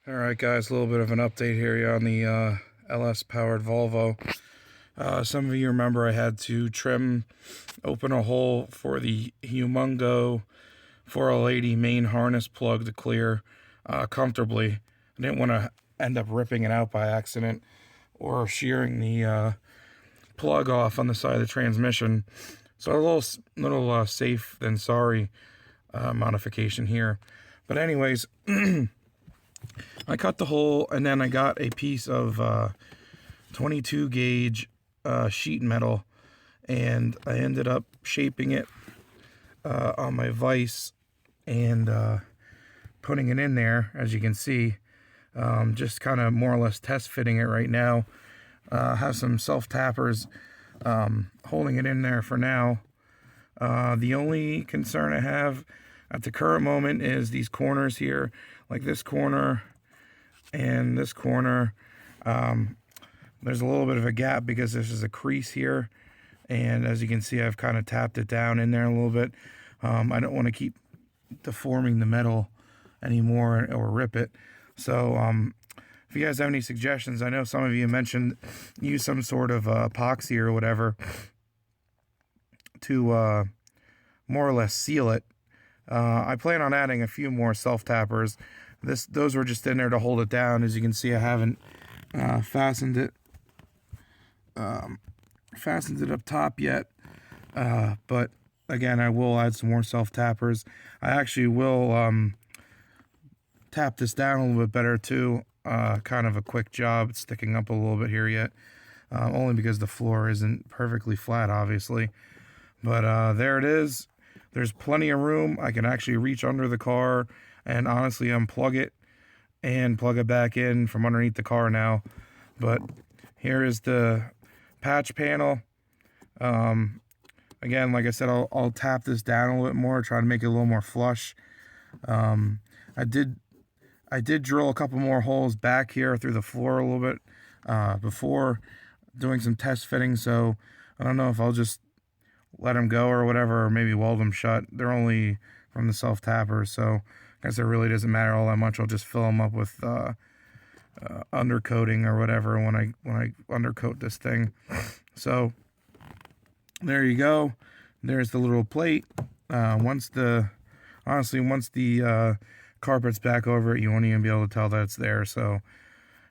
Alright guys, a little bit of an update here on the LS powered Volvo. Some of you remember I had to open a hole for the Humongo 4L80 main harness plug to clear comfortably. I didn't want to end up ripping it out by accident or shearing the plug off on the side of the transmission. So a little safe than sorry modification here. But anyways, I cut the hole and then I got a piece of 22 gauge sheet metal, and I ended up shaping it on my vise and putting it in there, as you can see. Just kind of more or less test fitting it right now. Have some self tappers holding it in there for now. The only concern I have at the current moment is these corners here, like this corner and this corner. There's a little bit of a gap because this is a crease here, and as you can see, I've kind of tapped it down in there a little bit. I don't want to keep deforming the metal anymore or rip it. So if you guys have any suggestions, I know some of you mentioned use some sort of epoxy or whatever to more or less seal it. I plan on adding a few more self tappers. Those were just in there to hold it down. As you can see, I haven't fastened it up top yet. But again, I will add some more self tappers. I actually will tap this down a little bit better too. Kind of a quick job. It's sticking up a little bit here yet, only because the floor isn't perfectly flat, obviously. But there it is. There's plenty of room. I can actually reach under the car and honestly unplug it and plug it back in from underneath the car now. But here is the patch panel. Again, like I said, I'll tap this down a little bit more, try to make it a little more flush. I did drill a couple more holes back here through the floor a little bit before doing some test fitting, so I don't know if I'll just let them go or whatever, or maybe weld them shut. They're only from the self tapper, so I guess it really doesn't matter all that much. I'll just fill them up with undercoating or whatever when I undercoat this thing. So there you go. There's the little plate. Once the carpet's back over it, you won't even be able to tell that it's there. So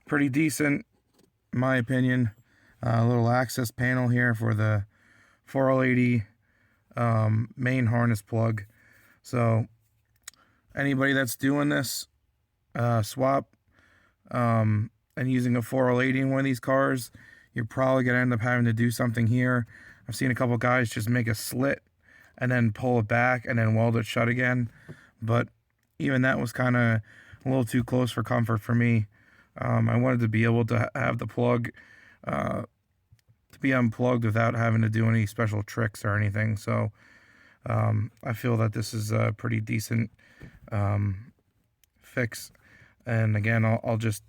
pretty decent, in my opinion. A little access panel here for the 4L80 main harness plug. So anybody that's doing this swap and using a 4L80 in one of these cars, you're probably going to end up having to do something here. I've seen a couple guys just make a slit and then pull it back and then weld it shut again, but even that was kind of a little too close for comfort for me. I wanted to be able to have the plug to be unplugged without having to do any special tricks or anything. So I feel that this is a pretty decent fix. And again, I'll just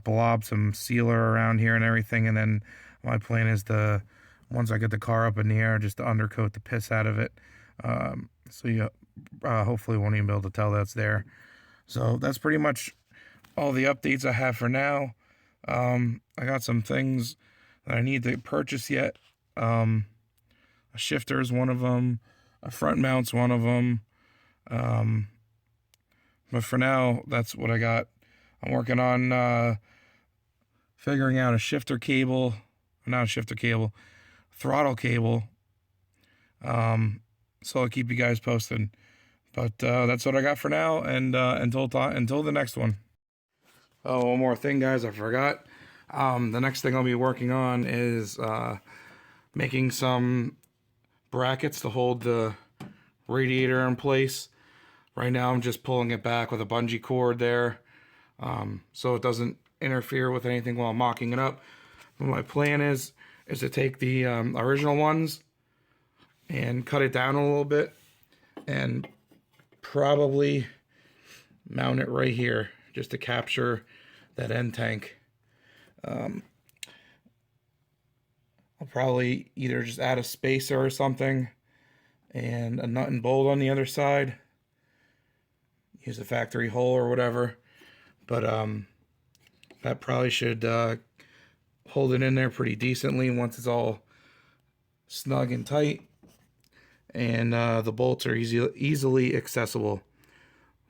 blob some sealer around here and everything, and then my plan is to, once I get the car up in the air, just to undercoat the piss out of it. So you hopefully won't even be able to tell that's there. So that's pretty much all the updates I have for now. I got some things that I need to purchase yet. A shifter is one of them. A front mount's one of them. But for now, that's what I got. I'm working on figuring out a shifter cable. Not a shifter cable. Throttle cable. So I'll keep you guys posted. But that's what I got for now, and until the next one. Oh, one more thing, guys, I forgot. The next thing I'll be working on is making some brackets to hold the radiator in place. Right now I'm just pulling it back with a bungee cord there, so it doesn't interfere with anything while I'm mocking it up. But my plan is to take the original ones and cut it down a little bit and probably mount it right here just to capture that end tank. I'll probably either just add a spacer or something and a nut and bolt on the other side, use a factory hole or whatever. But that probably should hold it in there pretty decently once it's all snug and tight. And the bolts are easily accessible.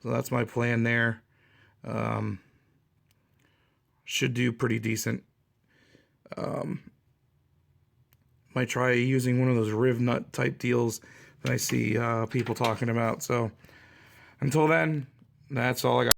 So that's my plan there. Should do pretty decent. Might try using one of those riv nut type deals that I see people talking about. So until then, that's all I got.